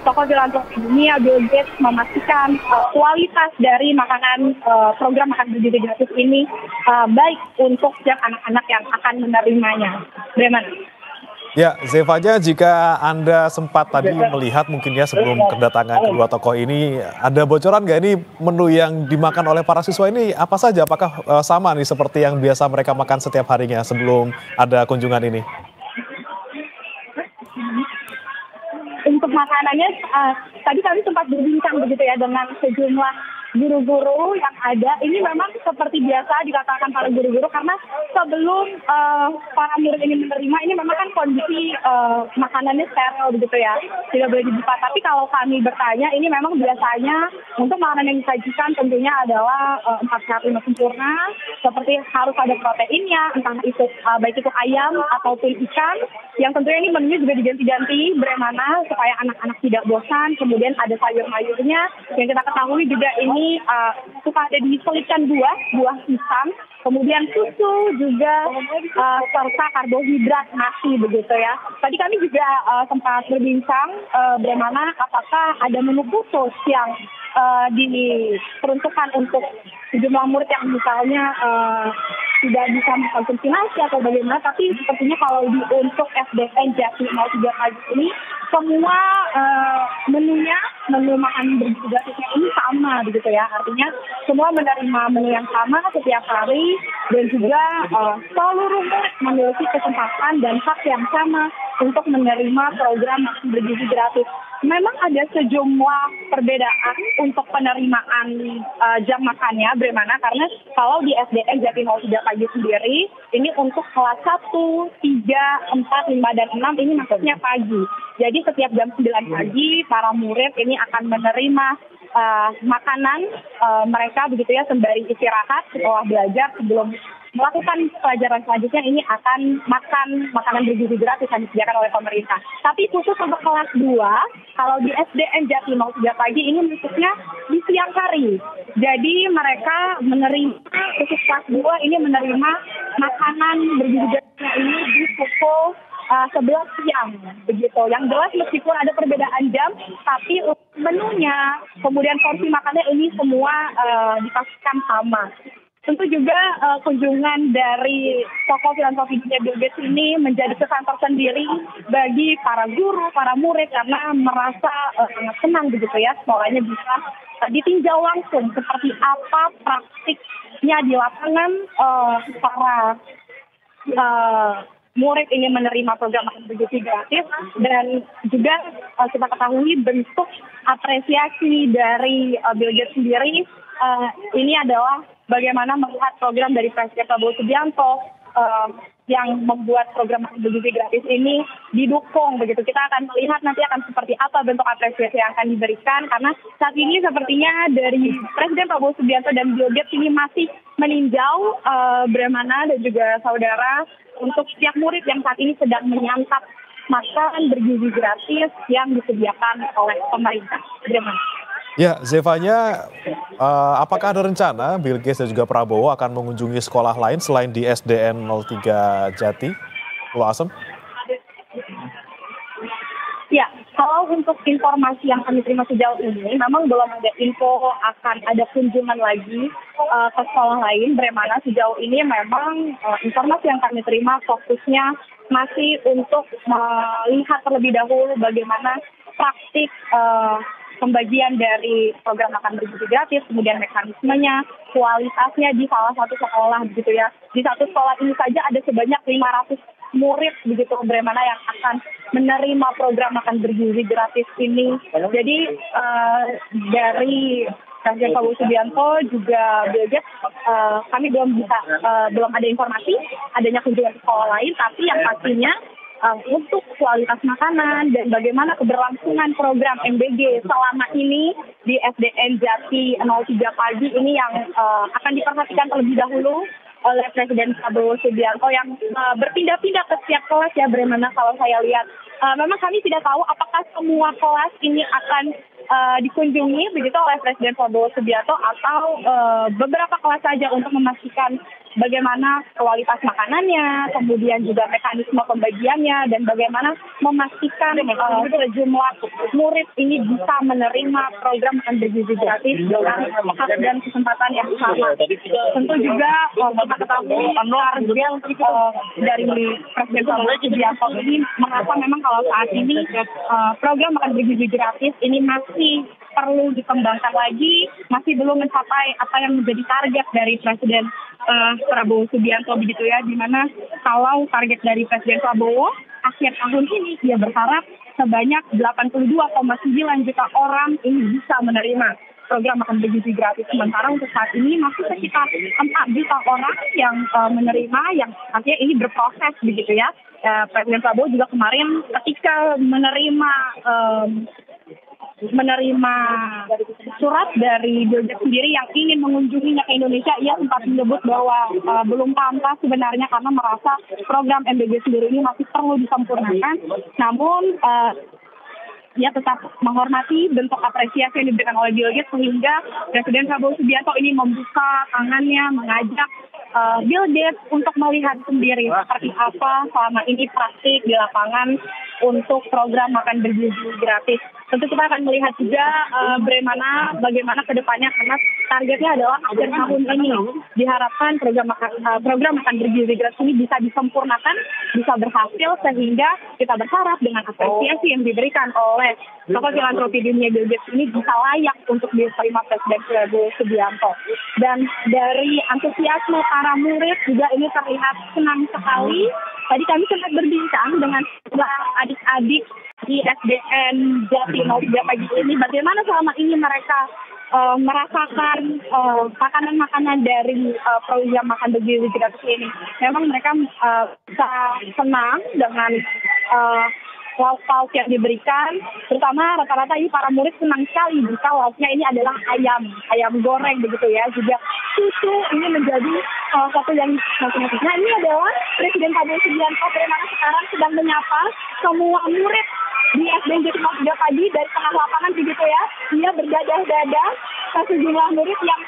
tokoh filantropi dunia Bill Gates memastikan kualitas dari makanan program makan bergizi gratis ini baik untuk setiap anak-anak yang akan menerimanya. Bagaimana? Ya, Zevanya, jika Anda sempat tadi melihat mungkin ya sebelum kedatangan kedua tokoh ini, ada bocoran nggak ini menu yang dimakan oleh para siswa ini apa saja? Apakah sama nih seperti yang biasa mereka makan setiap harinya sebelum ada kunjungan ini? Untuk makanannya, tadi kami sempat berbincang begitu ya dengan sejumlah guru-guru yang ada. Ini memang seperti biasa dikatakan para guru-guru karena sebelum para murid ini menerima, ini memang kan kondisi makanannya steril begitu ya, tidak boleh dibuka. Tapi kalau kami bertanya, ini memang biasanya untuk makanan yang disajikan tentunya adalah 4 sehat 5 sempurna, seperti harus ada proteinnya, entah itu baik itu ayam ataupun ikan, yang tentunya ini menunya juga diganti-ganti bagaimana supaya anak-anak tidak bosan. Kemudian ada sayur-mayurnya, yang kita ketahui juga ini suka ada diselipkan buah pisang, kemudian susu juga serta karbohidrat nasi begitu ya. Tadi kami juga sempat berbincang bagaimana apakah ada menu khusus yang diperuntukkan untuk sejumlah murid yang misalnya tidak bisa mengkonsumsi nasi atau bagaimana, tapi sepertinya kalau untuk SDN Jati 03 pagi ini semua menu makan bergizi gratisnya ini sama begitu ya, artinya semua menerima menu yang sama setiap hari dan juga seluruh murid memiliki kesempatan dan hak yang sama untuk menerima program makan bergizi gratis. Memang ada sejumlah perbedaan untuk penerimaan jam makannya, bagaimana? Karena kalau di SDN Jati 03 pagi sendiri, ini untuk kelas 1, 3, 4, 5, dan 6 ini maksudnya pagi. Jadi setiap jam 9 pagi, para murid ini akan menerima makanan mereka begitu ya, sembari istirahat setelah belajar sebelum melakukan pelajaran selanjutnya ini akan makan makanan bergizi gratis yang disediakan oleh pemerintah. Tapi khusus untuk kelas 2, kalau di SDN Jati 03 pagi ini maksudnya di siang hari. Jadi mereka menerima, khusus kelas 2 ini menerima makanan bergizi gratisnya ini di pukul 11 siang begitu. Yang jelas meskipun ada perbedaan jam, tapi menunya, kemudian porsi makannya ini semua dipastikan sama. Tentu juga kunjungan dari tokoh filantropi dunia Bill Gates ini menjadi kesan tersendiri bagi para guru, para murid karena merasa sangat senang begitu ya, sekolahnya bisa ditinjau langsung seperti apa praktiknya di lapangan para murid ingin menerima program makan bergizi gratis, dan juga kita ketahui bentuk apresiasi dari Bill Gates sendiri ini adalah bagaimana melihat program dari Presiden Prabowo Subianto yang membuat program makan bergizi gratis ini didukung begitu. Kita akan melihat nanti akan seperti apa bentuk apresiasi yang akan diberikan, karena saat ini sepertinya dari Presiden Prabowo Subianto dan Bill Gates ini masih meninjau bagaimana dan juga saudara untuk setiap murid yang saat ini sedang menyantap makan bergizi gratis yang disediakan oleh pemerintah. Bagaimana? Ya, Zevanya, apakah ada rencana Bill Gates dan juga Prabowo akan mengunjungi sekolah lain selain di SDN 03 Jati, Pulau Asem? Ya, kalau untuk informasi yang kami terima sejauh ini, memang belum ada info akan ada kunjungan lagi ke sekolah lain. Bagaimana sejauh ini memang informasi yang kami terima fokusnya masih untuk melihat terlebih dahulu bagaimana praktik pembagian dari program makan bergizi gratis, kemudian mekanismenya, kualitasnya di salah satu sekolah begitu ya. Di satu sekolah ini saja ada sebanyak 500 murid begitu, bagaimana yang akan menerima program makan bergizi gratis ini. Jadi dari Presiden Prabowo Subianto juga Bill Gates, kami belum ada informasi adanya kunjungan ke sekolah lain, tapi yang pastinya untuk kualitas makanan dan bagaimana keberlangsungan program MBG selama ini di SDN Jati 03 pagi ini yang akan diperhatikan terlebih dahulu oleh Presiden Prabowo Subianto yang berpindah-pindah ke setiap kelas ya, bagaimana kalau saya lihat. Memang kami tidak tahu apakah semua kelas ini akan dikunjungi begitu oleh Presiden Prabowo Subianto atau beberapa kelas saja untuk memastikan bagaimana kualitas makanannya, kemudian juga mekanisme pembagiannya, dan bagaimana memastikan sejumlah murid ini bisa menerima program makan bergizi gratis dengan hak dan kesempatan yang sama. Tentu juga kita ketahui target dari Presiden Prabowo Subianto ini merasa memang kalau saat ini program makan bergizi gratis ini masih perlu dikembangkan lagi, masih belum mencapai apa yang menjadi target dari Presiden Prabowo Subianto begitu ya, di mana kalau target dari Presiden Prabowo akhir tahun ini dia berharap sebanyak 82,9 juta orang ini bisa menerima program makan bergizi gratis. Sementara untuk saat ini masih sekitar 4 juta orang yang menerima, yang artinya ini berproses begitu ya. Presiden Prabowo juga kemarin ketika menerima surat dari Bill Gates sendiri yang ingin mengunjunginya ke Indonesia, ia sempat menyebut bahwa belum pantas sebenarnya karena merasa program MBG sendiri ini masih perlu disempurnakan. Namun ia tetap menghormati bentuk apresiasi yang diberikan oleh Bill Gates, sehingga Presiden Prabowo Subianto ini membuka tangannya mengajak Bill Gates untuk melihat sendiri seperti apa selama ini praktik di lapangan untuk program makan bergizi gratis. Tentu kita akan melihat juga bagaimana ke depannya, karena targetnya adalah akhir tahun ini diharapkan program makan bergizi gratis ini bisa disempurnakan, bisa berhasil, sehingga kita berharap dengan apresiasi yang diberikan oleh tokoh filantropi dunia Bill Gates ini bisa layak untuk diterima Presiden Prabowo Subianto. Dan dari antusiasme para murid juga ini terlihat senang sekali. Tadi kami sempat berbincang dengan adik-adik di SDN Jati 03 pagi ini, bagaimana selama ini mereka merasakan makanan-makanan dari program makan bergizi gratis ini. Memang mereka bisa senang dengan lauk-lauk yang diberikan, terutama rata-rata ini para murid senang sekali jika lauknya ini adalah ayam goreng begitu ya. Juga susu ini menjadi salah satu yang sangat. Nah, ini adalah Presiden Prabowo Subianto bagaimana sekarang sedang menyapa semua murid di SDN Jati 03 pagi dari tengah lapangan begitu ya. Dia berdadah-dadah ke sejumlah murid yang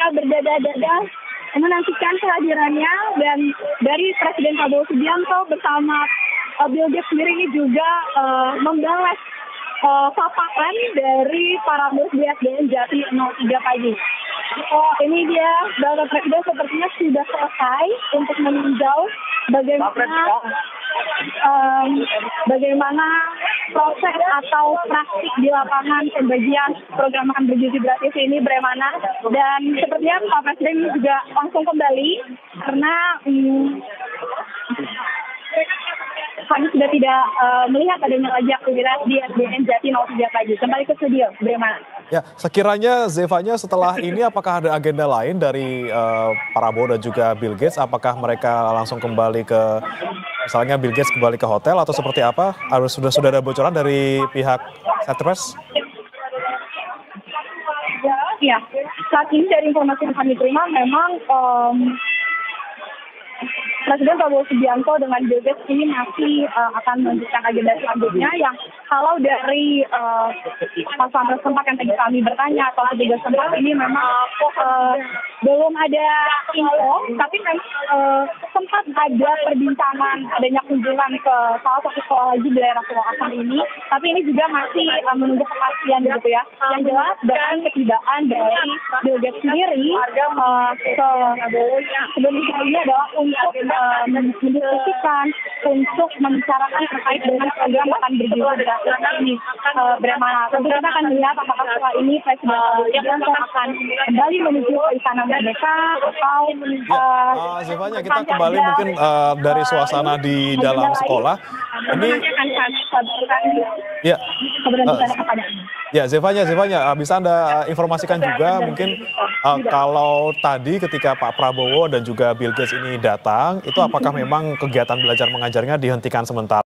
berdadah-dadah menantikan kehadirannya. Dan dari Presiden Prabowo Subianto bersama Bill Gates sendiri ini juga membalas sapaan dari para murid di SDN Jati 03 pagi. Ini dia, Bapak Presiden sepertinya sudah selesai untuk meninjau bagaimana proses atau praktik di lapangan pembagian program makan bergizi gratis ini bagaimana. Dan sepertinya Pak Presiden juga langsung kembali karena kami sudah tidak melihat adanya lagi aktivitas di SDN Jati 03 pagi. Kembali ke studio, bagaimana? Ya, sekiranya Zevanya setelah ini apakah ada agenda lain dari Prabowo dan juga Bill Gates? Apakah mereka langsung kembali ke, misalnya Bill Gates kembali ke hotel atau seperti apa? Sudah ada bocoran dari pihak Satress? Ya, saat ini dari informasi yang kami terima memang Presiden Prabowo Subianto dengan Bill Gates ini masih akan melanjutkan agenda selanjutnya, yang kalau dari pasangan tempat yang tadi kami bertanya atau petugas tempat ini memang belum ada info, tapi sempat ada perbincangan adanya kunjungan ke salah satu sekolah haji di daerah Pulau Asam ini, tapi ini juga masih menunggu kepastian gitu ya. Yang jelas dengan ketidakan dari Bill Gates sendiri sebelumnya ini adalah untuk mendiskusikan, untuk membicarakan terkait dengan program makan bergizi gratis ini. Bagaimana? Tentu kita akan melihat apakah setelah ini Presiden Subianto akan kembali menuju ke Istana Merdeka atau Zevanya, kita kembali mungkin dari suasana di dalam sekolah. Ini ya, Zevanya, bisa Anda informasikan juga mungkin kalau tadi ketika Pak Prabowo dan juga Bill Gates ini datang, itu apakah memang kegiatan belajar mengajarnya dihentikan sementara?